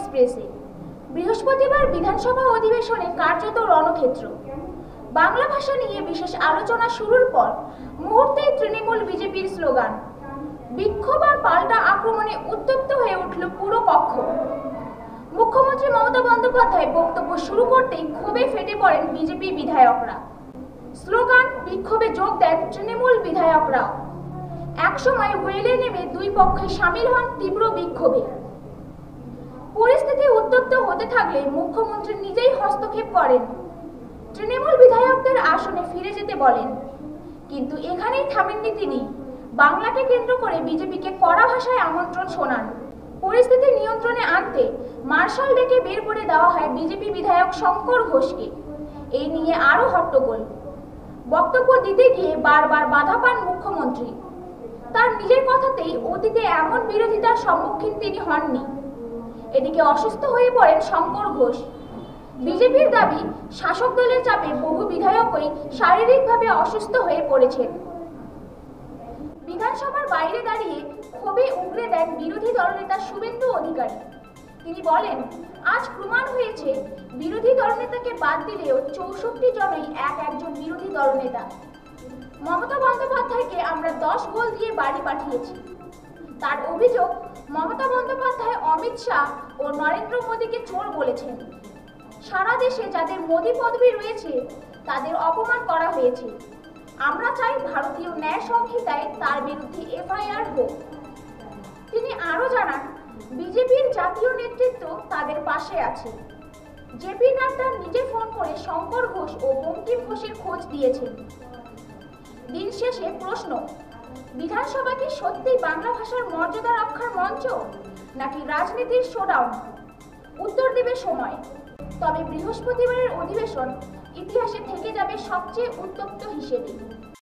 এক্সপ্রেসে। বৃহস্পতিবার বিধানসভা অধিবেশনে কার্যত রণক্ষেত্র। বাংলা ভাষা নিয়ে বিশেষ আলোচনা শুরুর পর মুহূর্তেই তৃণমূল বিজেপির স্লোগান, বিক্ষোভ আর পাল্টা আক্রমণে উত্তপ্ত হয়ে উঠল পুরো কক্ষ। মুখ্যমন্ত্রী মমতা বন্দ্যোপাধ্যায় বক্তব্য শুরু করতেই ক্ষোভে ফেটে পড়েন বিজেপি বিধায়করা। স্লোগান, বিক্ষোভে যোগ দেন তৃণমূল বিধায়করাও। একসময় হুইলে নেমে দুই পক্ষে সামিল হন তীব্র বিক্ষোভে। পরিস্থিতি উত্তপ্ত হতে থাকলে মুখ্যমন্ত্রী নিজেই হস্তক্ষেপ করেন, তৃণমূল বিধায়কদের আসনে ফিরে যেতে বলেন। কিন্তু এখানেই থামেননি তিনি, বাংলাকে কেন্দ্র করে বিজেপিকে কড়া ভাষায় আমন্ত্রণ শোনান। পরিস্থিতি নিয়ন্ত্রণে আনতে মার্শাল ডেকে বের করে দেওয়া হয় বিজেপি বিধায়ক শঙ্কর ঘোষকে। এই নিয়ে আরও হট্টগোল। বক্তব্য দিতে গিয়ে বারবার বাধা পান মুখ্যমন্ত্রী। তার নিজের কথাতেই অতীতে এমন বিরোধিতার সম্মুখীন তিনি হননি। এদিকে অসুস্থ হয়ে পড়েন শঙ্কর ঘোষ। বিজেপির দাবি, শাসক দলের চাপে বহু বিধায়কই শারীরিকভাবে অসুস্থ হয়ে পড়েছেন। বিধানসভার বাইরে দাঁড়িয়ে ক্ষোভে উগরে দেন বিরোধী দলনেতা শুভেন্দু অধিকারী। তিনি বলেন, আজ প্রমাণ হয়েছে বিরোধী দলনেতাকে বাদ দিলেও 64 জনই একজন বিরোধী দলনেতা। মমতা বন্দ্যোপাধ্যায়কে আমরা 10 গোল দিয়ে বাড়ি পাঠিয়েছি। তার অভিযোগ, মমতা বন্দ্যোপাধ্যায় অমিত শাহ ও নরেন্দ্র মোদীকে চোর বলেছেন। সারা দেশে যাদের মোদী পদবি রয়েছে তাদের অপমান করা হয়েছে। আমরা চাই ভারতীয় ন্যায় সংহিতায় তার বিরুদ্ধে এফআইআর হোক। তিনি আরও জানান, বিজেপির জাতীয় নেতৃত্ব তাদের পাশে আছে। জেপি নাড্ডা নিজে ফোন করে শঙ্কর ঘোষ ও বঙ্কিম ঘোষের খোঁজ দিয়েছেন। দিন শেষে প্রশ্ন, বিধানসভা কি সত্যি বাংলা ভাষার মর্যাদা রক্ষার মঞ্চ, নাকি রাজনীতির শোডাউন? উত্তর দেবে সময়। তবে বৃহস্পতিবারের অধিবেশন ইতিহাসে থেকে যাবে সবচেয়ে উত্তপ্ত হিসেবে।